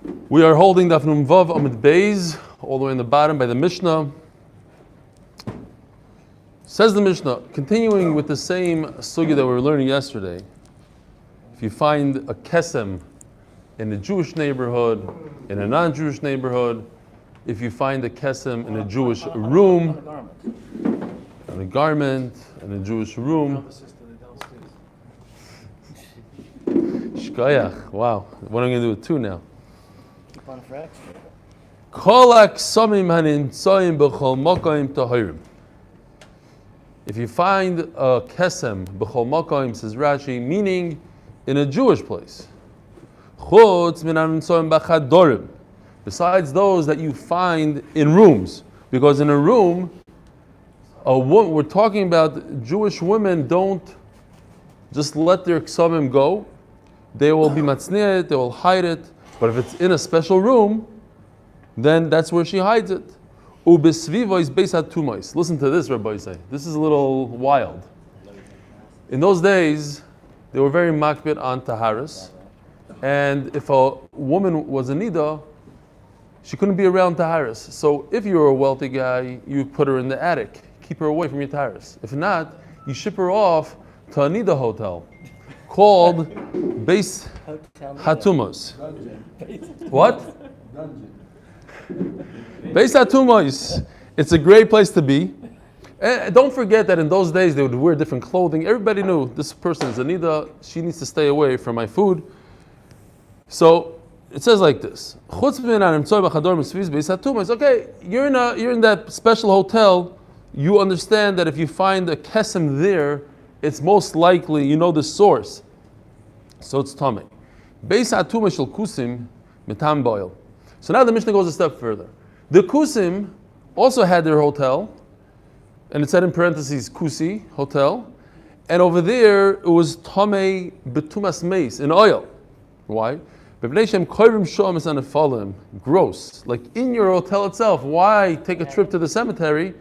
We are holding Daf Vav Amud Beis, all the way in the bottom by the Mishnah. Says the Mishnah, continuing with the same sugya that we were learning yesterday. If you find a kesem in a Jewish neighborhood, in a non-Jewish neighborhood, if you find a kesem in a Jewish room, in a garment, in a Jewish room. Shkoyach, wow. What am I going to do with two now? If you find a kesem b'chol makom, says Rashi, meaning in a Jewish place. Besides those that you find in rooms, because in a room, we're talking about Jewish women don't just let their ksavim go. They will be matzneh, they will hide it. But if it's in a special room, then that's where she hides it. Ubesvivois beisat tumais. Listen to this, Rabbi say. This is a little wild. In those days, they were very makbid on taharis, and if a woman was a niddah, she couldn't be around taharis. So if you were a wealthy guy, you put her in the attic, keep her away from your taharis. If not, you ship her off to a niddah hotel called Beis Hatumos. What? Beis Hatumos. It's a great place to be. And don't forget that in those days they would wear different clothing. Everybody knew this person is a niddah. She needs to stay away from my food. So it says like this: okay, you're in that special hotel. You understand that if you find a kesem there, it's most likely you know the source. So it's tamei. Beis Hatumah shel kusim mitam boil. So now the Mishnah goes a step further. The kusim also had their hotel, and it said in parentheses kusi hotel, and over there it was tamei betumas meis in oil. Why? Gross. Like in your hotel itself. Why take a trip to the cemetery?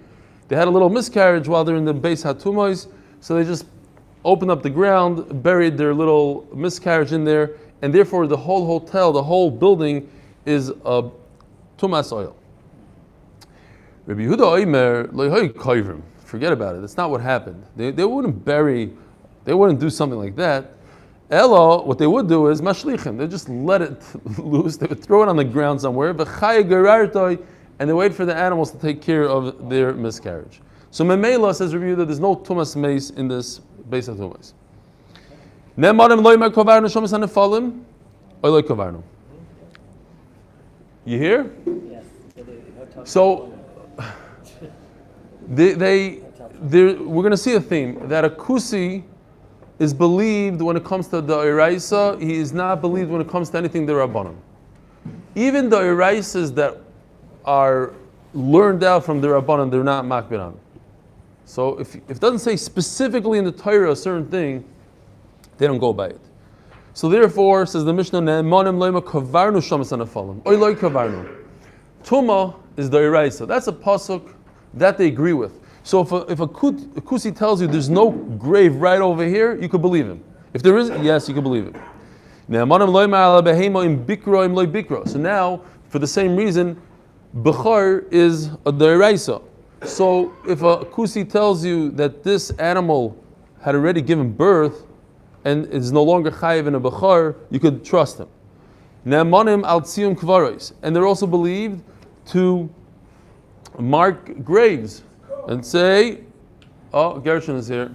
They had a little miscarriage while they're in the Beis Hatumos, so they just opened up the ground, buried their little miscarriage in there, and therefore the whole hotel, the whole building is a tumas oil. Rabbi Yehuda Omer lo'hoy koivrim. Forget about it. That's not what happened. They wouldn't bury, they wouldn't do something like that. Elo, what they would do is mashlichim. They just let it loose. They would throw it on the ground somewhere. And they wait for the animals to take care of their miscarriage. So Memela says Rabbi Yehuda, there's no tumas meis in this Beis Hatumos. Nemarim loymer kovarnu shomas hanefalim, or loy kovarnu. You hear? Yes. So we're going to see a theme that a kusi is believed when it comes to the Iraisa. He is not believed when it comes to anything the Rabbanim. Even the Iraisas that are learned out from the Rabbanim, they're not makbid on. So if it doesn't say specifically in the Torah a certain thing, they don't go by it. So therefore, says the Mishnah, Ne'emanim loyma kavarnu shamas hanafalim, oy loy kavarnu. Tuma is the Iraisa. That's a pasuk that they agree with. So if a kusi tells you there's no grave right over here, you could believe him. If there is, yes, you could believe him. So now, for the same reason, Bechar is a Deraisa. So if a kusi tells you that this animal had already given birth and is no longer chayiv in a Bechar, you could trust him. Ne'emanim al tziyum kvaros. And they're also believed to mark graves and say, oh, Gershon is here.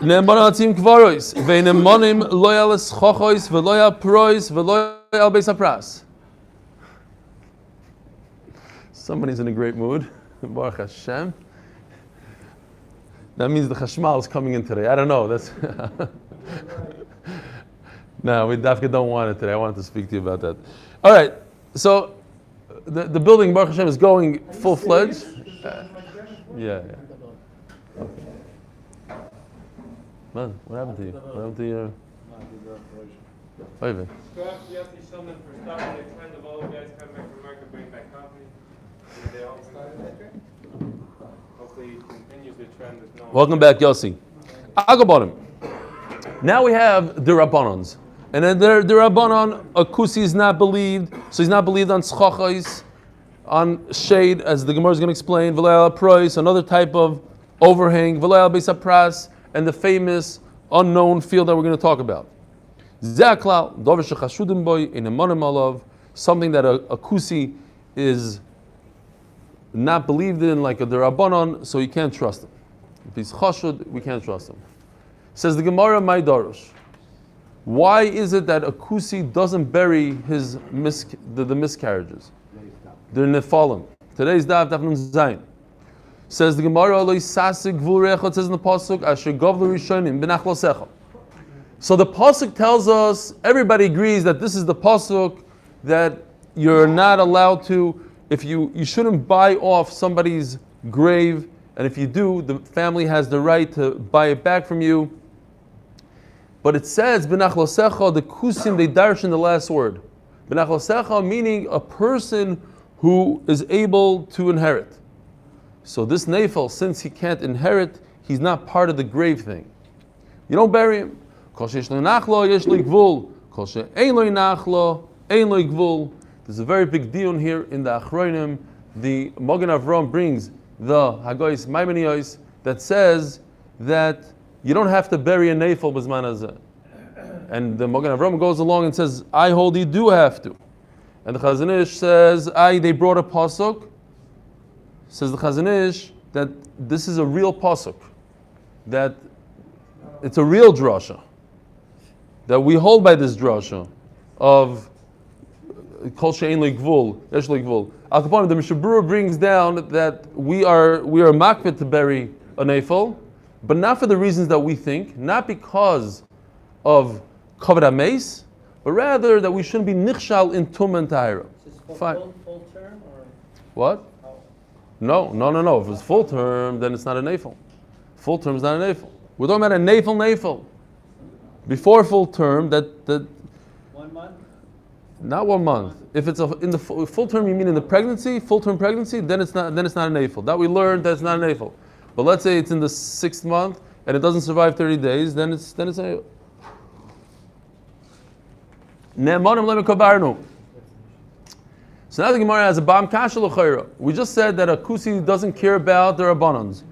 Ne'emanim al tziyum kvaros. Ve'ne'emanim lo yal eschochos ve'lo yal prois ve'lo yal beis hapras. Somebody's in a great mood. Baruch Hashem. That means the chashmal is coming in today. I don't know. That's no, we Dafka don't want it today. I wanted to speak to you about that. All right. So the building, Baruch Hashem, is going full-fledged. Yeah. Okay. Man, what happened to you? What happened to your? Oive. Welcome back, Yossi. Agabonim. Now we have the Rabbanans. And then the Rabbanon, a kusi is not believed, so he's not believed on schachais, on shade, as the Gemara is going to explain, v'le'al prois, another type of overhang, v'le'al beis hapras, and the famous unknown field that we're going to talk about. Ze'aklal, dover shechashudim boy, in emanim alav, something that a kusi is not believed in, like a Rabbanon, so you can't trust him. If he's chashud, we can't trust him. Says the Gemara, my darush. Why is it that a kusi doesn't bury his the miscarriages? They're nefalim. Today's daf nun zayin. Says the Gemara, lo yisasik gvul rechot, says in the pasuk, asher gavlu rishonim b'nachlosecha. So the pasuk tells us, everybody agrees that this is the pasuk that you're not allowed to, if you shouldn't buy off somebody's grave, and if you do, the family has the right to buy it back from you. But it says, B'nachlosecha, the kusim, they darshan the last word. B'nachlosecha, meaning a person who is able to inherit. So this nefel, since he can't inherit, he's not part of the grave thing. You don't bury him. Kol sheyesh lo nachlo, yesh lo gvul. Kol she'ein lo nachlo, ein lo gvul. There's a very big deal here in the Achronim. The Magen Avraham brings the Hagoyis Maimoniyos that says that you don't have to bury a nefel b'zman hazeh. And the Magen Avraham goes along and says, I hold you do have to. And the Chazon Ish says, they brought a pasuk. Says the Chazon Ish that this is a real pasuk, that it's a real drasha, that we hold by this drasha of kol she'ein lo gvul, yesh lo gvul. Al Kaponim, the Mishabura brings down that we are makpid to bury a nefel, but not for the reasons that we think, not because of kavod hameis, but rather that we shouldn't be nichshal in tum and tahira. Full term or what? No. If it's full term, then it's not a nefel. Full term is not a nefel. We're talking about a nefel. Before full term, that 1 month. Not 1 month. If it's in the full term, you mean in the pregnancy, full term pregnancy, then it's not a nefel. That we learned that's not a nefel. But let's say it's in the 6th month and it doesn't survive 30 days, then it's a. So now the Gemara has a bam kasha l'chayra. We just said that a kusi doesn't care about the rabbanans.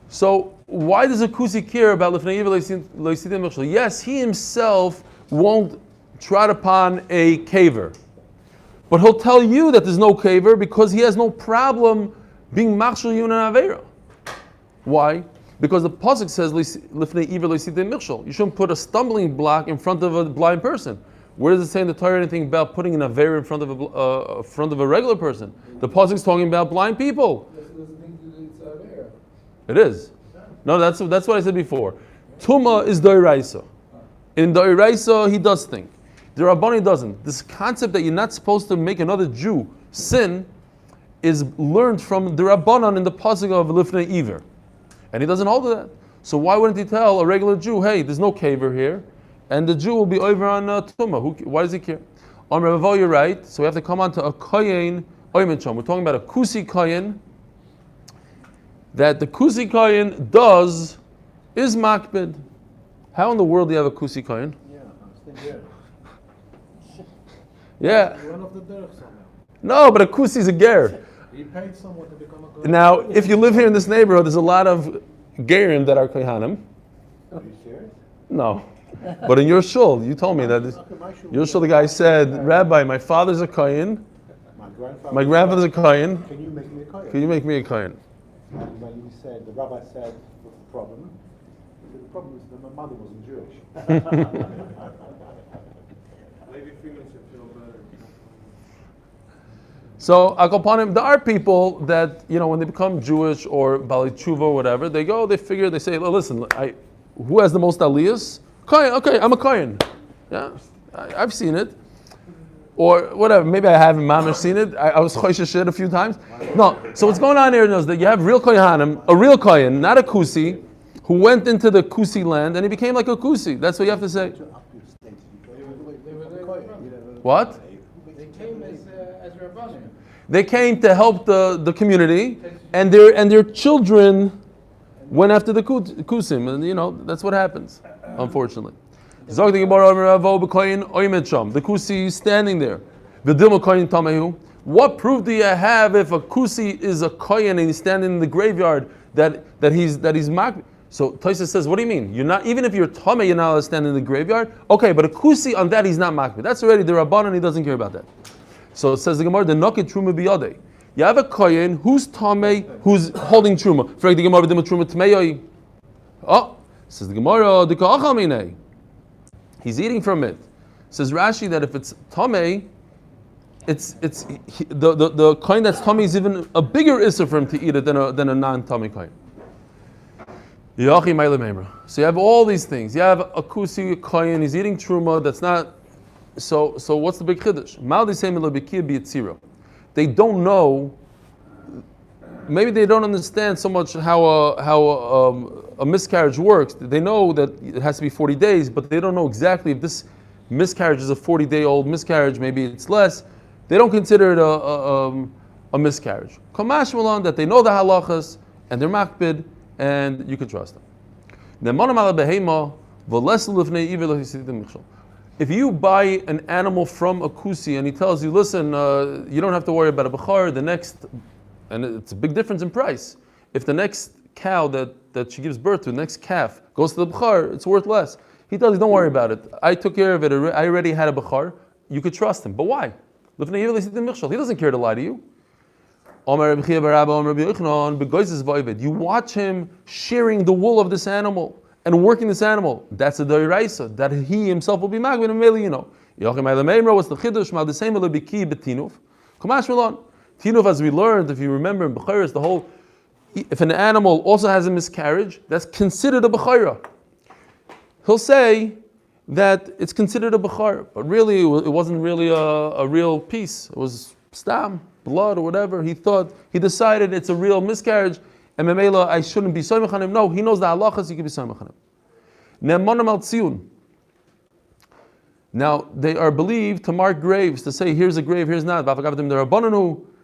So why does a kusi care about lifnei leisidim mechshel? Yes, he himself won't trot upon a caver, but he'll tell you that there's no caver because he has no problem being machshel yun and avera. Why? Because the pasuk says lifnei iver leisidim mechshel. You shouldn't put a stumbling block in front of a blind person. Where does it say in the Torah anything about putting an avera in front of a regular person? The pasuk is talking about blind people. It is. No, that's what I said before. Tuma is doiraisa. In doiraisa, he does think. The Rabbani doesn't. This concept that you're not supposed to make another Jew sin is learned from the Rabbanan in the pasuk of Lifnei Iver, and he doesn't hold to that. So why wouldn't he tell a regular Jew, hey, there's no caver here? And the Jew will be over on Tumah. Why does he care? On Ravo, you're right. So we have to come on to a Koyin Oymenchom. We're talking about a Kusi Koyin. That the Kusi Koyin is makbid. How in the world do you have a Kusi Koyin? Yeah, I'm still here. Yeah. One of the derech somehow. No, but a Kusi is a ger. He paid someone to become a kohen. Now, if you live here in this neighborhood, there's a lot of gerim that are kohanim. Are you serious? No. But in your shul, you told me that your shul, the guy said, Rabbi, my father's a kohen, my grandfather's a kohen. Can you make me a kohen? Can you make me a kohen? And when he said, the rabbi said, what's the problem? He said, the problem is that my mother wasn't Jewish. Maybe females should feel better. So, Akopanim, there are people that, when they become Jewish or Bali Tshuva or whatever, they figure, they say, listen, who has the most aliyahs? Kohen, okay, I'm a Kohen. Yeah, I've seen it. Or whatever, maybe I haven't mamish seen it. I was choishes shit a few times. No, so what's going on here is that you have real Kohanim, a real Kohen, not a Kusi, who went into the Kusi land and he became like a Kusi. That's what you have to say. What? They came as Rabbanim. They came to help the community, and their children went after the Kusim, and that's what happens, unfortunately. Zog the Gemara, Ravo b'koyin oimed sham. The kusi is standing there. V'dilma koyin tamehu. What proof do you have if a kusi is a koyin and he's standing in the graveyard that he's makbid? So Tosfos says, what do you mean? You're not, even if you're tameh, you're not allowed to stand in the graveyard. Okay, but a kusi on that he's not makbid. That's already the rabbanon. He doesn't care about that. So it says the Gemara, the nokit truma biyadei. You have a koyin who's tameh, who's holding truma. For the Gemara, the truma tmeyoi. Oh, says the Gemara, the ka'achal minei. He's eating from it. Says Rashi that if it's tameh, the koyin that's tameh is even a bigger issur for him to eat it than a non-tameh koyin. So you have all these things. You have a kusi koyin. He's eating truma. That's not. So what's the big chiddush? They don't know. Maybe they don't understand so much how a miscarriage works. They know that it has to be 40 days, but they don't know exactly if this miscarriage is a 40-day-old miscarriage. Maybe it's less. They don't consider it a miscarriage. Kamash Malan, that they know the halachas and they're makbid, and you can trust them. If you buy an animal from a kusi and he tells you, listen, you don't have to worry about a bechar, the next, and it's a big difference in price. If the next cow that she gives birth to, the next calf, goes to the bechar, it's worth less. He tells you, don't worry about it. I took care of it. I already had a bechar. You could trust him. But why? He doesn't care to lie to you. You watch him shearing the wool of this animal and working this animal. That's a doiraisa that he himself will be magbid and you know. What's the chiddush? Tinuf, as we learned, if you remember in Bechayra, the whole. If an animal also has a miscarriage, that's considered a Bechayra. He'll say that it's considered a Bechayra, but really it wasn't really a real piece. It was stam, blood or whatever. He decided it's a real miscarriage, and Memela, I shouldn't be soymech on him. No, he knows the halachas, he can be soymech on him. Ne'emonam al tziyun. Now, they are believed to mark graves, to say, here's a grave, here's not.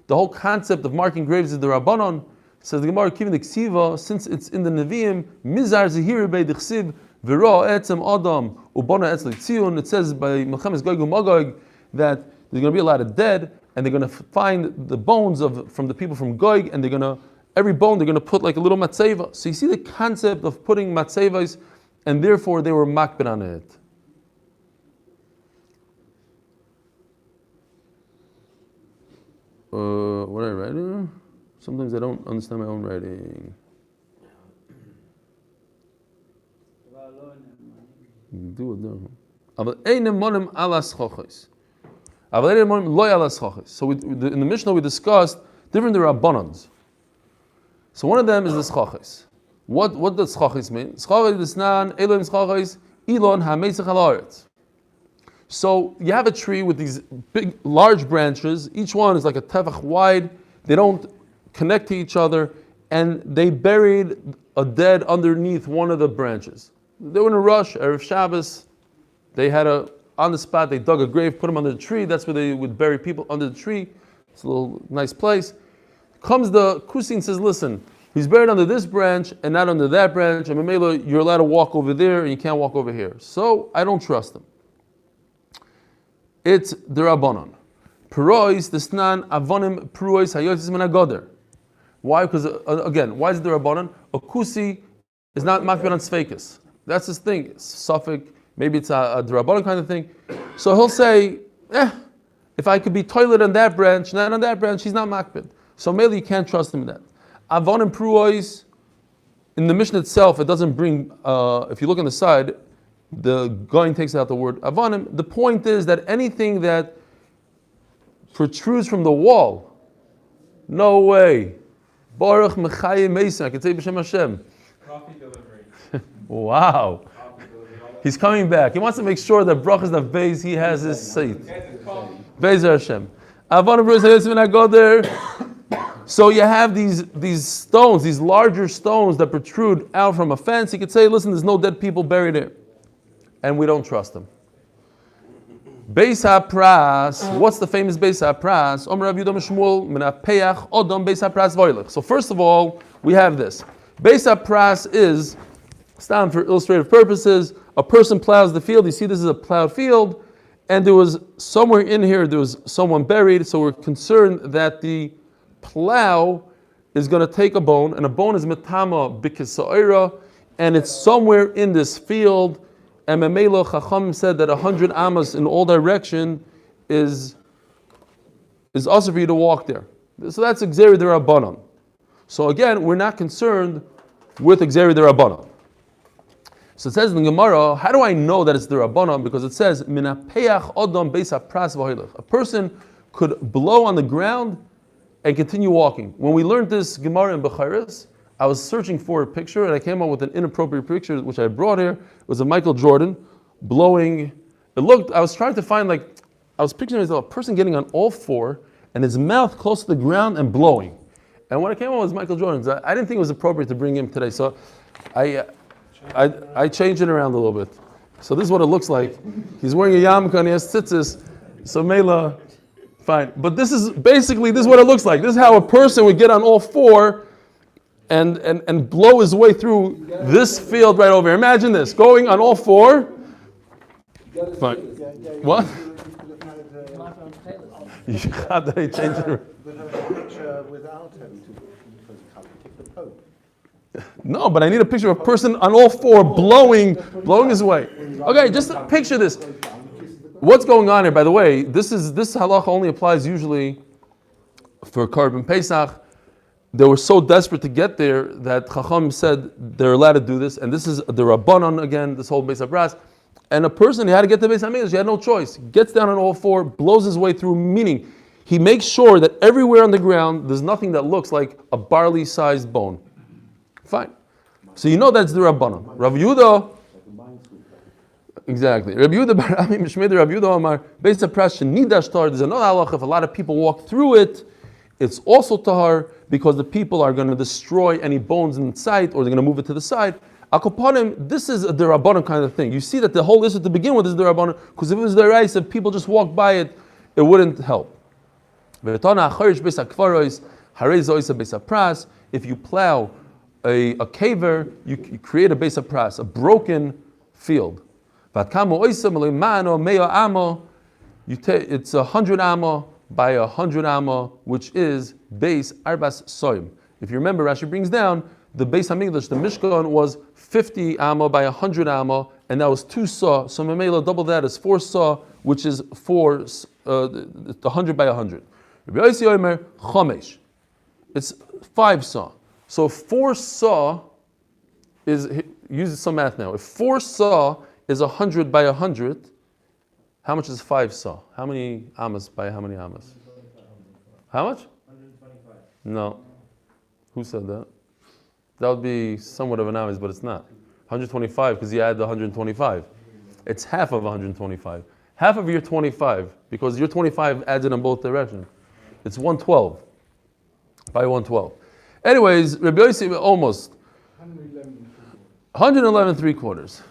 The whole concept of marking graves is the Rabbanon. Says the Gemara, Kivin Ksiva, since it's in the Nevi'im, Mizar Zehir Bei Dichsiv, V'ra Etzem Adam, Ubona Etz L'Tzion. It says by Melchemes Gog u'Magog that there's going to be a lot of dead, and they're going to find the bones from the people from Gog, and every bone they're going to put like a little matzeva. So you see the concept of putting matzevas, and therefore they were makbid on it. What did I write here? Sometimes I don't understand my own writing. So in the Mishnah we discussed different rabbanans. So one of them is the schachos. What does schachos mean? Schachos desnan Elohim schachos Elon hameisach halaretz. So you have a tree with these big, large branches. Each one is like a tefach wide. They don't connect to each other, and they buried a dead underneath one of the branches. They were in a rush. Erev Shabbos, they had on the spot. They dug a grave, put them under the tree. That's where they would bury people, under the tree. It's a little nice place. Comes the kusi and says, "Listen, he's buried under this branch and not under that branch. And Mamela, you're allowed to walk over there, and you can't walk over here. So I don't trust him." It's the Rabbanon. Perois, the Snan, Avonim, Perois, Hayotis, Menagoder. Why? Because, again, why is it the Rabbanon? A kusi is not makbid on tzveikus. That's his thing. It's Suffolk, maybe it's a Rabbanon kind of thing. So he'll say, if I could be toilet on that branch, not on that branch, he's not makbid. So maybe you can't trust him in that. Avonim, Perois, in the Mishnah itself, it doesn't bring, if you look on the side, the Goin takes out the word avonim. The point is that anything that protrudes from the wall, no way. Baruch Mechayim Mesa, I can say B'Shem Hashem. Coffee delivery. Wow. He's coming back. He wants to make sure that brachas of Beis, he has his seat. Beis Hashem. Avonim Bruce when I go there. So you have these stones, these larger stones that protrude out from a fence. He could say, listen, there's no dead people buried there. And we don't trust them. Beis HaPras, what's the famous Beis HaPras? Omer Rav Yehuda Shmuel, Menapeach Odom Beis HaPras Voilech. So first of all, we have this. Beis HaPras is, stand for illustrative purposes, a person plows the field. You see this is a plowed field, and there was somewhere in here, there was someone buried, so we're concerned that the plow is going to take a bone, and a bone is metama b'kisa'ira, and it's somewhere in this field, and Memelo Chacham said that 100 amas in all direction is also for you to walk there. So that's Gzeri D'Rabbanan. So again, we're not concerned with Gzeri D'Rabbanan. So it says in the Gemara, how do I know that it's D'Rabbanan? Because it says, Minapeach Odom Beis HaPras V'Hoilech. A person could blow on the ground and continue walking. When we learned this Gemara in Bechiris, I was searching for a picture and I came up with an inappropriate picture which I brought here. It was of Michael Jordan blowing. I was trying to find I was picturing myself, a person getting on all four and his mouth close to the ground and blowing. And what I came up with was Michael Jordan's. I didn't think it was appropriate to bring him today, so I changed it around a little bit. So this is what it looks like. He's wearing a yarmulke and he has tzitzis. So Mela, fine. But this is what it looks like. This is how a person would get on all four and blow his way through this field right over here. Imagine this, going on all four. Fine. What? How did I change it? With a picture without him to kick the Pope. No, but I need a picture of a person on all four blowing his way. Okay, just picture this. What's going on here, by the way, this halacha only applies usually for Korban Pesach. They were so desperate to get there that Chacham said they're allowed to do this, and this is the Rabbanon again, this whole Beis HaPras. And a person, he had to get to Beis HaMikdash, he had no choice. Gets down on all four, blows his way through, meaning he makes sure that everywhere on the ground, there's nothing that looks like a barley-sized bone. Fine. So you know that's the Rabbanon. Rav Yehuda, exactly. Rav Yehuda bar Ami Mishmei Rav Yehuda Amar Beis HaPras Niddah Shtar. There's another halacha. If a lot of people walk through it, it's also tahar because the people are going to destroy any bones in sight, or they're going to move it to the side. Akopanim, this is a D'Rabbanan kind of thing. You see that the whole issue to begin with is D'Rabbanan, because if it was D'Oraisa, if people just walked by it, it wouldn't help. If you plow a caver, you create a Beis HaPras, a broken field. It's 100 amma by 100 amma, which is Beis Arbas Soim. If you remember, Rashi brings down the Beis HaMikdash, the Mishkan was 50 amma by 100 amma, and that was 2 saw. So Memela, double that is 4 saw, which is 100 by 100. Rabbi Yossi Omer Chomesh. It's 5 saw. So 4 saw use some math now. If 4 saw is 100 by 100, how much is 5 saw? How many amas by how many amas? How much? 125. No. Who said that? That would be somewhat of an amas, but it's not. 125 because you add the 125. It's half of 125. Half of your 25, because your 25 adds it in both directions. It's 112. By 112. Anyways, Rabbi Yossi almost 111 3/4.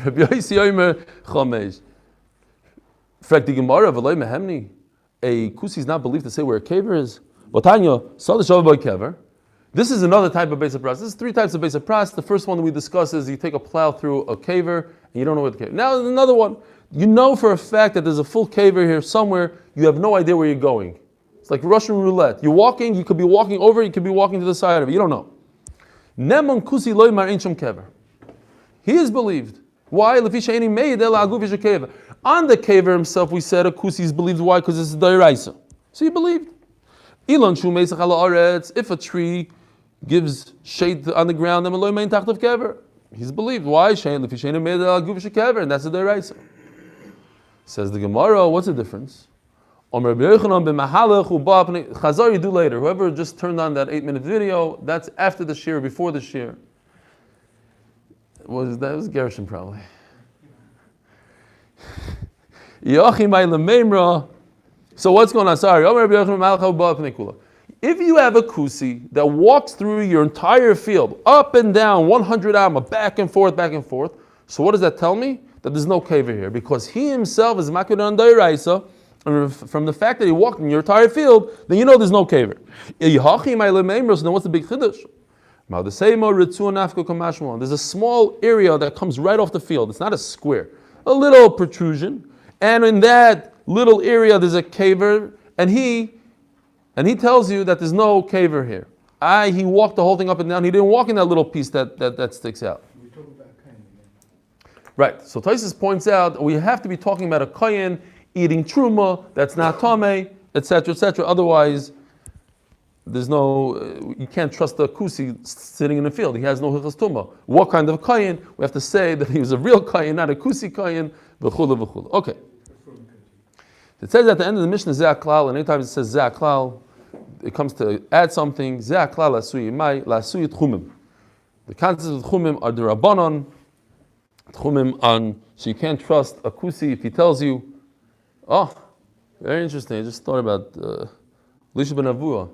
Rabbi Yossi Omer Chomesh. Frag the Gemara v'loy mehemni. A kusi is not believed to say where a caver is. Botanyo sadishav by caver. This is another type of Beis HaPras. This is 3 types of Beis HaPras. The first one that we discuss is you take a plow through a caver and you don't know where the caver. Now there's another one. You know for a fact that there's a full caver here somewhere. You have no idea where you're going. It's like Russian roulette. You're walking. You could be walking over. You could be walking to the side of it. You don't know. Nemon kusi loy mar incham kever. He is believed. Why? On the caver himself, we said a kusi is believed. Why? Because it's D'Oraisa. So he believed. If a tree gives shade on the ground, he's believed. Why? And that's the D'Oraisa. Says the Gemara, what's the difference? Chazar you do later. Whoever just turned on that 8-minute video, that's after the shir, before the shir. That was Gershon probably. So what's going on? Sorry. If you have a kusi that walks through your entire field, up and down, 100 amma, back and forth, so what does that tell me? That there's no caver here, because he himself is makir on D'Oraisa, and from the fact that he walked in your entire field, then you know there's no caver. So then what's the big chiddush? There's a small area that comes right off the field. It's not a square, a little protrusion, and in that little area there's a caver, and he tells you that there's no caver here. He walked the whole thing up and down. He didn't walk in that little piece that sticks out. We're talking about kain again. Right. So Taisus points out we have to be talking about a kain eating truma that's not tameh, etc., etc. Otherwise, there's no, you can't trust the kusi sitting in the field. He has no hilchas tumah. What kind of kain? We have to say that he was a real kain, not a kusi kain. V'chula v'chula. Okay. It says at the end of the Mishnah zeh klal, and anytime it says zeh klal, it comes to add something. Zeh klal lasui mai lasui tchumim. The concepts of tchumim are the rabbanon. Tchumim on, so you can't trust a kusi if he tells you. Oh, very interesting. I just thought about Lisha ben Avua.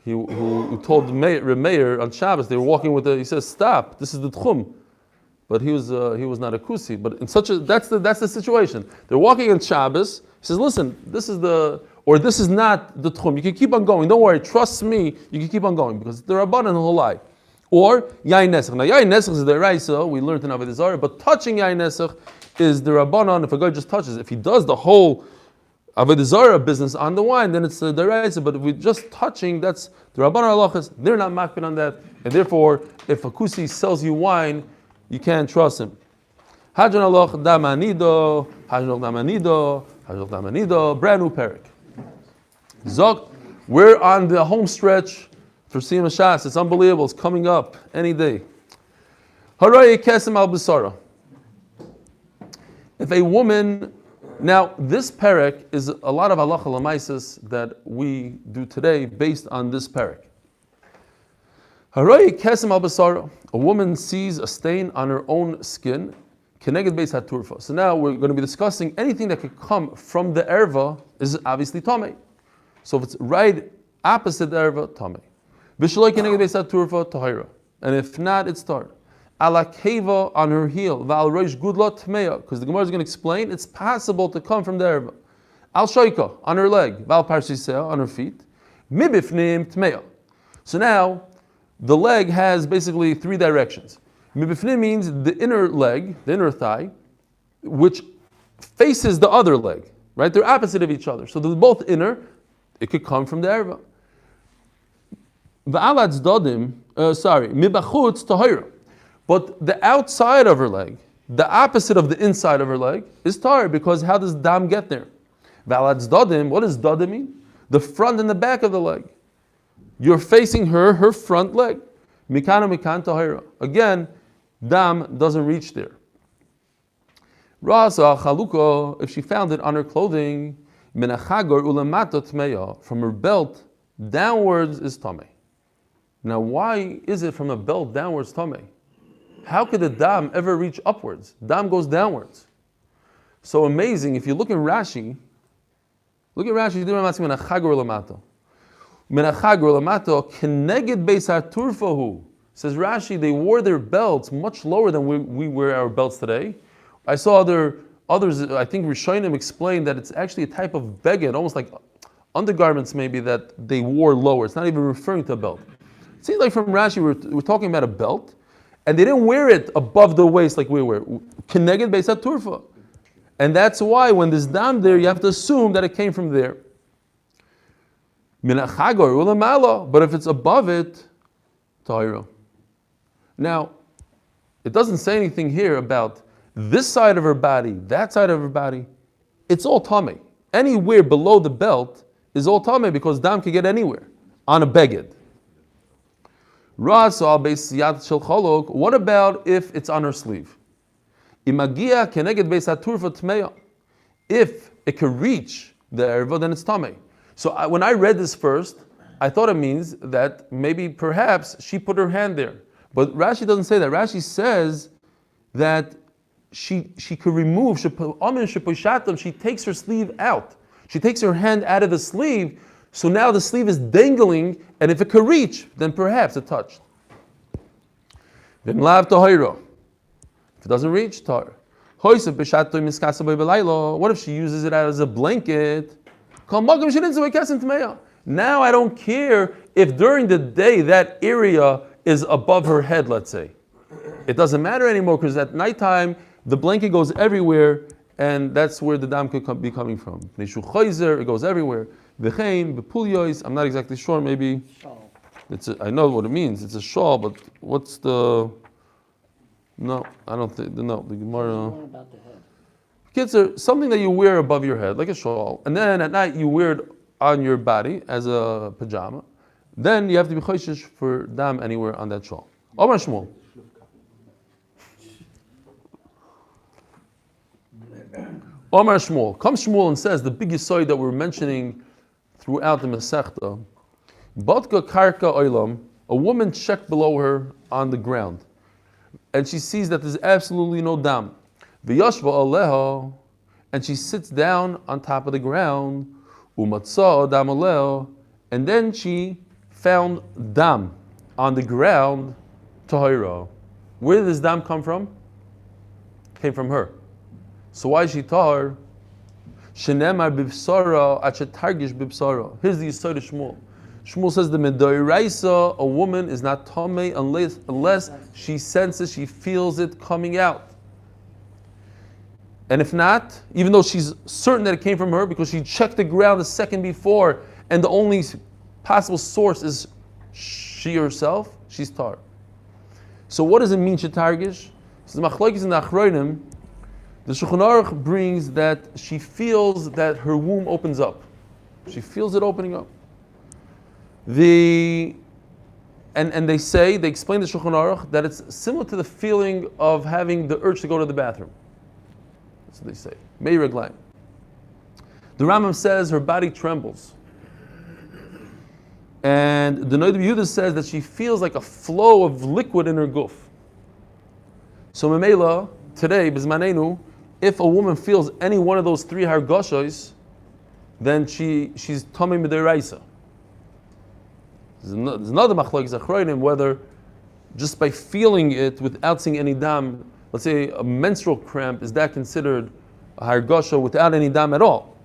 Who told Meir on Shabbos, they were walking with he says, stop, this is the tchum. But he was not a kusi. But in that's the situation. They're walking on Shabbos. He says, listen, this is not the tchum. You can keep on going. Don't worry, trust me, you can keep on going because the rabbanan will lie. Or yain nesach. Now yain nesach is the deraisa, we learned in Avodah Zarah, but touching yain nesach is the rabbanan. If a guy just touches, if he does the whole Avodah Zarah business on the wine, then it's the deraisa. But if we're just touching, that's the rabbanan halachas. They're not makpid on that, and therefore, if a kusi sells you wine, you can't trust him. Hadron halach damanido, hadron damanido, hadron damanido. Brand new parak. Zok, we're on the home stretch for Siyam Shas. It's unbelievable. It's coming up any day. Haray kesem al b'sara. If a woman, now this parak is a lot of halacha l'maisis that we do today based on this parak. Haray kesem al b'sara. A woman sees a stain on her own skin. Keneged beis haturfa. So now we're going to be discussing anything that could come from the erva is obviously tamei. So if it's right opposite the erva, tamei. B'shaloi keneged beis haturfa tahira. And if not, it's tar. Ala keva on her heel, val roish gudla tmeya, because the Gemara is going to explain it's possible to come from the erva. Al shoika on her leg, val parsisea on her feet, mibifnim tmeya. So now the leg has basically three directions. Mibifnim means the inner leg, the inner thigh, which faces the other leg. Right? They're opposite of each other, so they're both inner. It could come from the erva. Va'alatz dodim, mibachutz tahira. But the outside of her leg, the opposite of the inside of her leg, is tar, because how does dam get there? V'alatz dodim, what does dodim mean? The front and the back of the leg. You're facing her front leg. Mikana mikan tahira. Again, dam doesn't reach there. Rasa chaluko, if she found it on her clothing, minachagor ulamato tmeya, from her belt downwards is tamei. Now, why is it from a belt downwards tamei? How could the dam ever reach upwards? Dam goes downwards. So amazing. If you look in Rashi, minachagor ulamato. Minachagor ulamato keneged beis haturfahu. Says Rashi, they wore their belts much lower than we wear our belts today. I saw others, I think Rishonim explained that it's actually a type of beged, almost like undergarments maybe, that they wore lower. It's not even referring to a belt. It seems like from Rashi we're talking about a belt, and they didn't wear it above the waist like we wear. Keneged beis haturfa. And that's why when there's dam there, you have to assume that it came from there. Minachagor ulamala, but if it's above it, tahira. Now, it doesn't say anything here about this side of her body, that side of her body. It's all tamei. Anywhere below the belt is all tamei, because dam can get anywhere on a beged. What about if it's on her sleeve? If it can reach the erva, then it's tamei. So when I read this first, I thought it means that maybe perhaps she put her hand there. But Rashi doesn't say that. Rashi says that she could remove, she takes her sleeve out. She takes her hand out of the sleeve, so now the sleeve is dangling, and if it could reach, then perhaps it touched. If it doesn't reach, tar. What if she uses it as a blanket? Now I don't care if during the day that area is above her head, let's say. It doesn't matter anymore because at nighttime, the blanket goes everywhere, and that's where the dam could be coming from. It goes everywhere. I'm not exactly sure, maybe. I know what it means. It's a shawl, but what's the... No, I don't think... No, the Gemara... About the head. Kids are something that you wear above your head, like a shawl. And then at night, you wear it on your body as a pajama. Then you have to be choishish for dam anywhere on that shawl. Omar Shmuel. Omar Shmuel. Comes Shmuel and says the big yisoid that we're mentioning throughout the Masechta. Batka karka oilam. A woman checked below her on the ground. And she sees that there's absolutely no dam. V'yashva aleha. And she sits down on top of the ground. Umatza dam aleha. And then she found dam on the ground. Tahira. Where did this dam come from? Came from her. So why is she tahir? Shenemar bibsara achetargish bibsara. Here's the Yisod of Shmuel. Shmuel says the medoiraisa, a woman is not tamei unless she senses, she feels it coming out. And if not, even though she's certain that it came from her because she checked the ground the second before, and the only possible source is she herself, she's tar. So what does it mean, shetargish? So the machlokes in the Achronim, the Shulchan Aruch brings that she feels that her womb opens up. She feels it opening up. And they explain to Shulchan Aruch that it's similar to the feeling of having the urge to go to the bathroom. That's what they say. Meir Reglaim. The Rambam says her body trembles. And the Niddah Yehuda says that she feels like a flow of liquid in her guf. So Memela, today, Bizmanenu, if a woman feels any one of those three hargashos, then she's tamei midiraisa. There's another machlokes achronim whether just by feeling it without seeing any dam, let's say a menstrual cramp, is that considered a hargasha without any dam at all?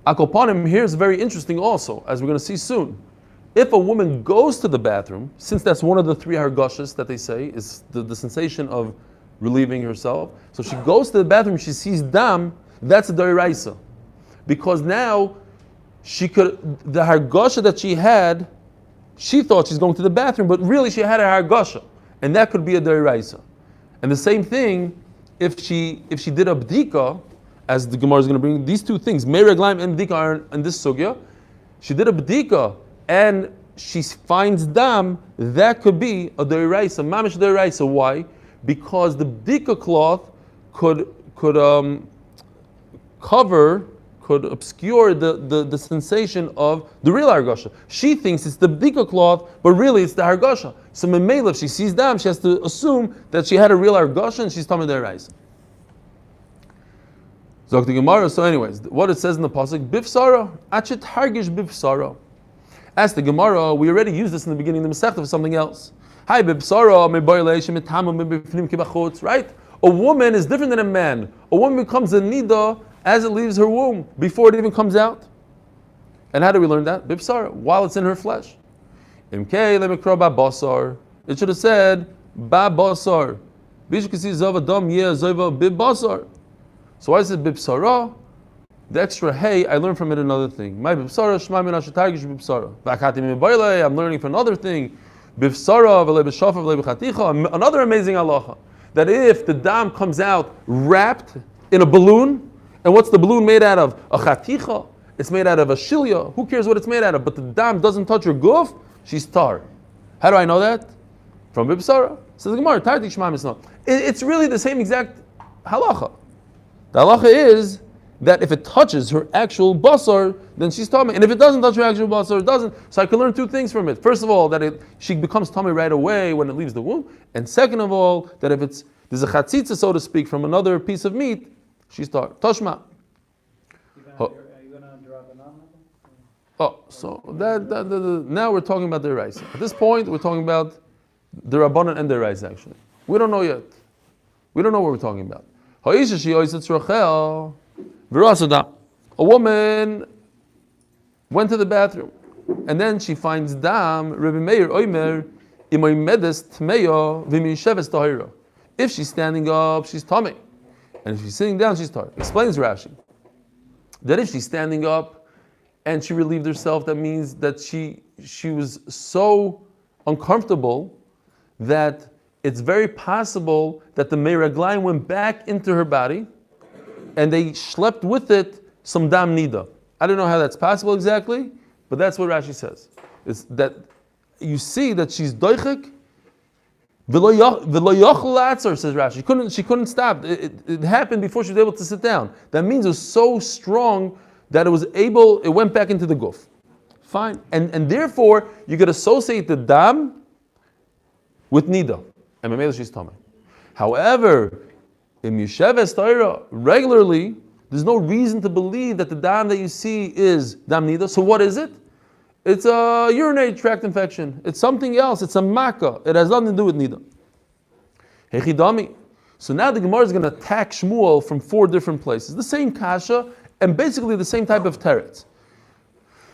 Akopanim here is very interesting also, as we're going to see soon. If a woman goes to the bathroom, since that's one of the three hargashas that they say is the sensation of relieving herself, so she goes to the bathroom, she sees dam, that's a doiraisa, because now she could, the hargasha that she had, she thought she's going to the bathroom, but really she had a hargasha, and that could be a doiraisa. And the same thing if she did a bdika, as the Gemara is going to bring these two things, meiraglaim and bdika are in this sugya. She did a bdika and she finds dam, that could be a doiraisa, mamish doiraisa. Why? Because the bdika cloth could obscure the sensation of the real hargasha. She thinks it's the bdika cloth, but really it's the hargasha. So memela, if she sees dam, she has to assume that she had a real hargasha and she's tamei doiraisa. Zok the Gemara. So anyways, what it says in the pasuk, bifsara, achet hargish bifsara. As the Gemara, we already used this in the beginning of the Masechta for something else. Hi bifsara, right? A woman is different than a man. A woman becomes a niddah as it leaves her womb, before it even comes out. And how do we learn that? Bifsara, while it's in her flesh. Imkei lemikra ba basar. It should have said ba basar. Bishkasi zava dam yeh zava bib basar. So why is it bibsara? The extra hey, I learned from it another thing. My bibsara shma min ashatagish bibsara. V'akati mi bayle, I'm learning from another thing. Bibsara v'le b'shafa v'le b'chaticha. Another amazing halacha, that if the dam comes out wrapped in a balloon, and what's the balloon made out of? A chaticha. It's made out of a shilya. Who cares what it's made out of? But the dam doesn't touch her guf, she's tar. How do I know that? From bibsara. Says the Gemara, tarti shma misna. It's really the same exact halacha. The halacha is that if it touches her actual basar, then she's tamei, and if it doesn't touch her actual basar, it doesn't. So I can learn two things from it. First of all, that she becomes tamei right away when it leaves the womb, and second of all, that if there's a chatzitza, so to speak, from another piece of meat, she's tar. Toshma. Are you going to drop an omelet? Oh, so now we're talking about the rice. At this point, we're talking about the rabbanan and the rice. Actually, we don't know yet. We don't know what we're talking about. A woman went to the bathroom And then she finds dam, Rebbe Meir Oimer, Imoy Medes Tmeyo, Vimisheves Tahira. If she's standing up, she's tummy. And if she's sitting down, she's tar. Explains Rashi that if she's standing up and she relieved herself, that means that she was so uncomfortable that it's very possible that the Meiraglaim went back into her body and they schlepped with it some dam niddah. I don't know how that's possible exactly, but that's what Rashi says. It's that you see that she's doichik, v'lo yochel la'atzor, says Rashi. She couldn't stop. It happened before she was able to sit down. That means it was so strong that it went back into the guf. Fine. And therefore, you could associate the dam with niddah. And Mamela she's tummy. However, in Yesheves Torah, regularly, there's no reason to believe that the dam that you see is dam niddah. So what is it? It's a urinary tract infection. It's something else. It's a makkah. It has nothing to do with niddah. Hechidami. So now the Gemara is going to attack Shmuel from 4 different places. The same kasha and basically the same type of teretz.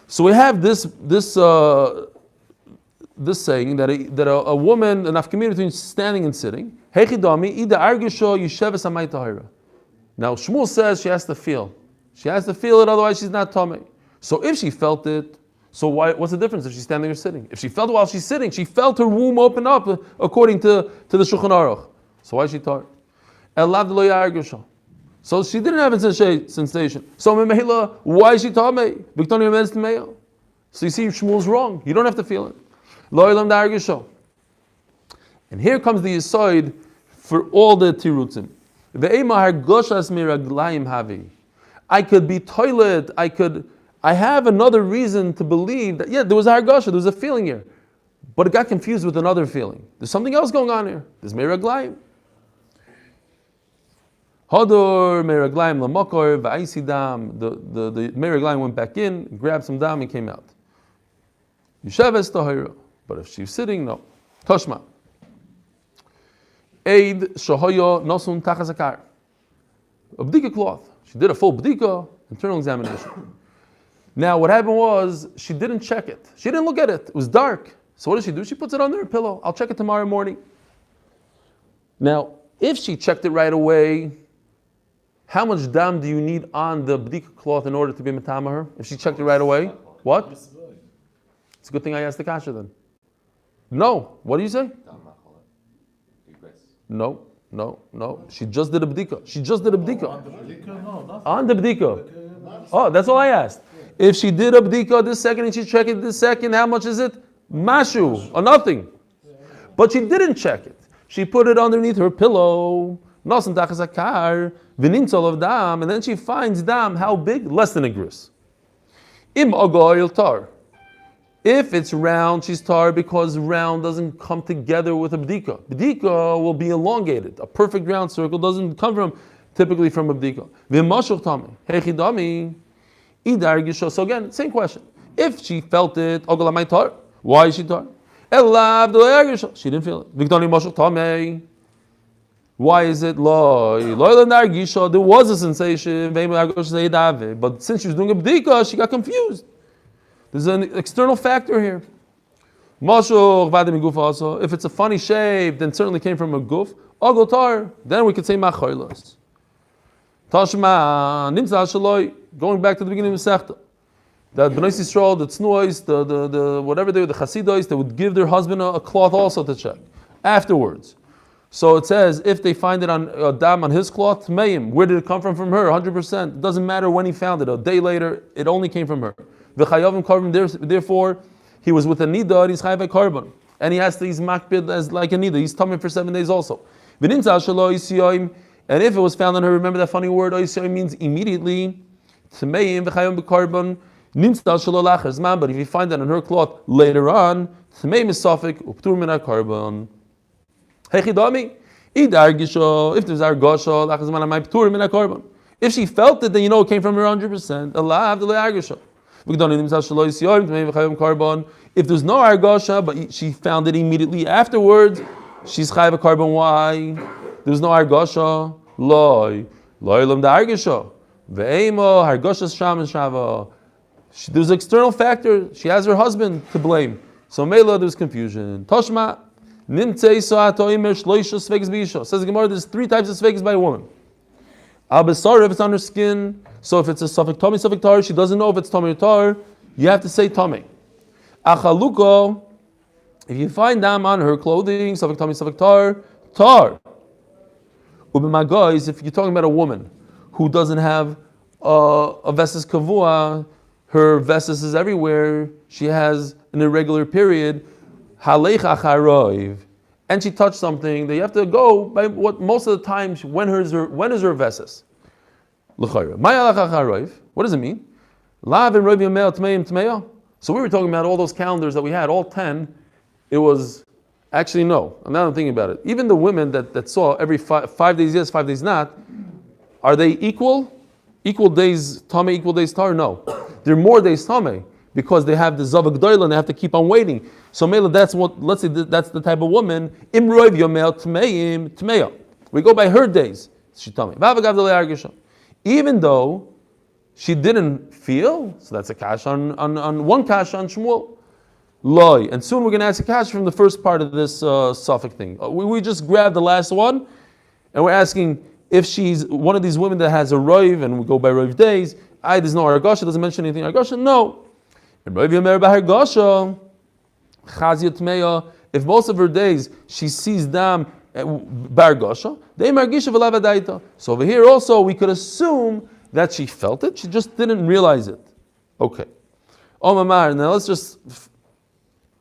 So we have this saying that a woman, an afkamir between standing and sitting. Hechidami ida argisho yisheves amay tahira. Now Shmuel says she has to feel. She has to feel it, otherwise she's not tummy. So if she felt it, so what's the difference if she's standing or sitting? If she felt it while she's sitting, she felt her womb open up according to the Shulchan Aruch. So why is she tar? Elav lo yargisho. So she didn't have a sensation. So Memela, why is she tummy? Victoria Men's Tmeyo. So you see, Shmuel's wrong. You don't have to feel it. Lo ilam dargisho. And here comes the yisoid for all the tirutzim. I could be toilet. I have another reason to believe that, there was a hargasha, there was a feeling here. But it got confused with another feeling. There's something else going on here. There's meraglayim. Hador meraglayim lamakor va'isi dam. The meraglayim went back in, grabbed some dam and came out. Yesheves tahira. But if she's sitting, no. Toshma. Eid shahoyo nosun tachazakar. A bdika cloth. She did a full bdika, internal examination. Now what happened was, she didn't check it. She didn't look at it. It was dark. So what does she do? She puts it under her pillow. I'll check it tomorrow morning. Now, if she checked it right away, how much dam do you need on the bdika cloth in order to be matama her? If she checked it right away? What? It's a good thing I asked the kasha then. No. What do you say? No. She just did a bdika. On the bdika. Oh, that's all I asked. If she did a bdika this second and she checked it this second, how much is it? Mashu, or nothing. But she didn't check it. She put it underneath her pillow. Nasan tachazakar, v'nintzol of dam, and then she finds dam, how big? Less than a gris. Im ogoil tar. If it's round, she's tar because round doesn't come together with a bdika. Bdika will be elongated. A perfect round circle doesn't come typically from a bdika. V'mashuch tami, hechidami, idar gisho. So again, same question. If she felt it, ogolamay tar. Why is she tar? Elav d'lo gisho. She didn't feel it. V'gdani mashuch tami. Why is it lo gisho? There was a sensation, but since she was doing a bdika, she got confused. There's an external factor here. If it's a funny shape, then it certainly came from a guf. Ogotar, then we could say machoilos. Tashma nimsa shaloi. Going back to the beginning of the sechta, that Bnei Yisrael, the tznuos, the whatever they were, the chasidos, they would give their husband a cloth also to check afterwards. So it says if they find it on a dam on his cloth, tmeim. Where did it come from? From her, 100%. It doesn't matter when he found it. A day later, it only came from her. V'chayavim karban. Therefore, he was with a niddah. He's chayav karban, and he's makbid as like a niddah. He's tummy for 7 days also. And if it was found on her, remember that funny word. Oisiyim means immediately. Tmeim v'chayavim karban. But if you find that on her cloth later on, tmeim is safek uptur min karban. Hechidami, idar gisho. If there's argasha, lachas man amay ptur min karban. If she felt it, then you know it came from her 100%. Allah avdele argasha. If there's no argasha, but she found it immediately afterwards, she's chayav karban. Why? There's no argasha. Loy lam da argasha. Ve'emo hargasha sham and shava. There's an external factor. She has her husband to blame. So Mela, there's confusion. Toshma, nimtzei so'ato imer shloisha svegis b'isha. Says the Gemara, there's 3 types of svegis by a woman. Al besar, if it's on her skin. So if it's a safek tummy, safek tar, she doesn't know if it's tummy or tar. You have to say tummy. Achaluko, if you find dam on her clothing, safek tummy, safek tar, tar. Ubimagais, if you're talking about a woman who doesn't have a vesses kavua, her vesses is everywhere, she has an irregular period, halech acharoiv, and she touched something, they have to go by what most of the time, when is her vesses? L'chayra. Ma'alech acharoiv, what does it mean? Lav and roiv yomel tmeim tmeya. So we were talking about all those calendars that we had, all 10, it was, actually no, now I'm thinking about it. Even the women that saw every 5 days yes, 5 days not, are they equal? Equal days tame, equal days tar? No. They're more days tame because they have the zavak doila and they have to keep on waiting. So Mela, that's what, let's say that's the type of woman. Im roiv yomel tmeim tmeya. We go by her days. She tame. Even though she didn't feel, so that's a kash on one kash on Shmuel. Loi. And soon we're going to ask a kash from the first part of this suffix thing. We just grabbed the last one and we're asking if she's one of these women that has a roiv and we go by roiv days. There's no argasha, doesn't mention anything argasha. No. If most of her days she sees dam bargasha, they margisha v'lavadaita. So over here also we could assume that she felt it, she just didn't realize it. Okay. Omamar, now let's just,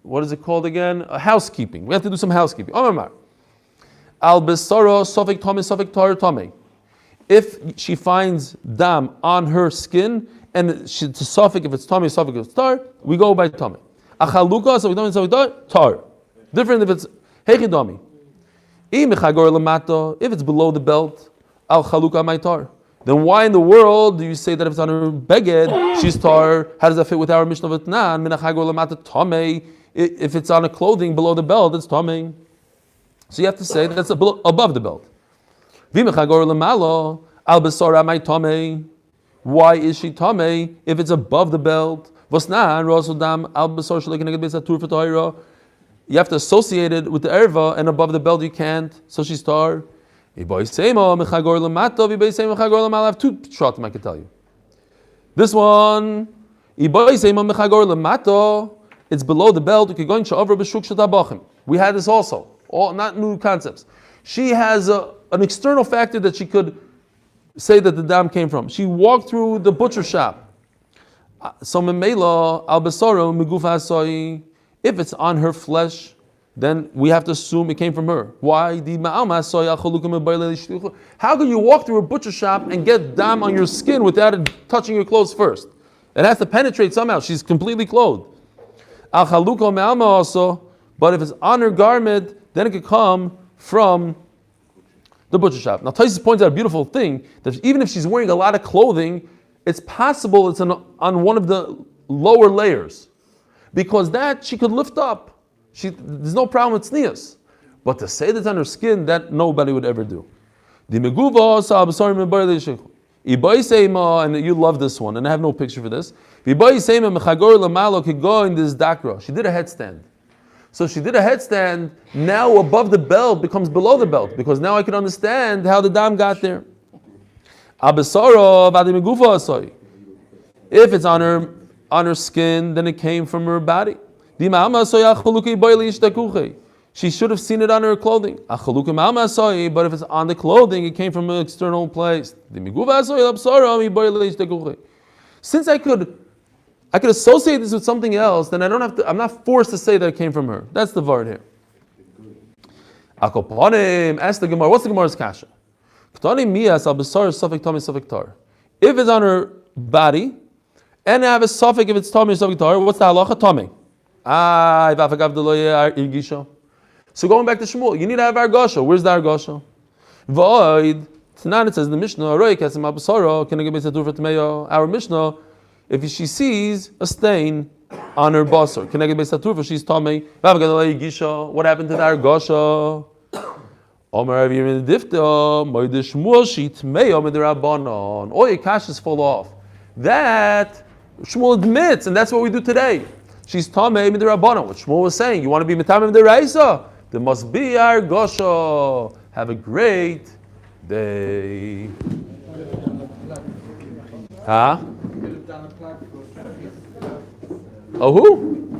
what is it called again? Housekeeping. We have to do some housekeeping. Omamar. Al besaro sofik tome sofik tar tome. If she finds dam on her skin, and it's a sofik, if it's tome, sofik, if it's tar, we go by tome. Achaluka sofik tome sofik tar. Different if it's hechidami. If it's below the belt, al chaluka my tar. Then why in the world do you say that if it's on her beged, she's tar? How does that fit with our Mishnah of Etnan? Minachagor lamata tome. If it's on a clothing below the belt, it's tome. So you have to say that's above the belt. Why is she tame if it's above the belt? You have to associate it with the erva, and above the belt you can't. So she's tar. I have 2 shatim I can tell you. This one, it's below the belt. We had this also. All not new concepts. She has an external factor that she could say that the dam came from. She walked through the butcher shop. So if it's on her flesh, then we have to assume it came from her. Why? How can you walk through a butcher shop and get dam on your skin without it touching your clothes first? It has to penetrate somehow. She's completely clothed. But if it's on her garment, then it could come from the butcher shop. Now Taisus points out a beautiful thing, that even if she's wearing a lot of clothing, it's possible it's on one of the lower layers. Because that she could lift up. There's no problem with tznius. But to say that's on her skin, that nobody would ever do. And you love this one, and I have no picture for this. She did a headstand. So she did a headstand, now above the belt becomes below the belt, because now I can understand how the dam got there. If it's on her skin, then it came from her body. She should have seen it on her clothing. But if it's on the clothing, it came from an external place. Since I could associate this with something else, then I'm not forced to say that it came from her. That's the vart here. Ask the Gemara, what's the Gemara's kasha? If it's on her body, and I have a suffix if it's tummy or suffix tar, what's the halacha? Tummy. So going back to Shmuel, you need to have argasha. Where's the argasha? Void. Tonight it says in the Mishnah, our Mishnah, if she sees a stain on her basar, she's tummy. What happened to the argasha? All your cash is full off. That Shmuel admits, and that's what we do today. She's tamei midrabanan. What Shmuel was saying, you want to be mitamei midaraisa? There must be our gosha. Have a great day. Huh? Oh, who?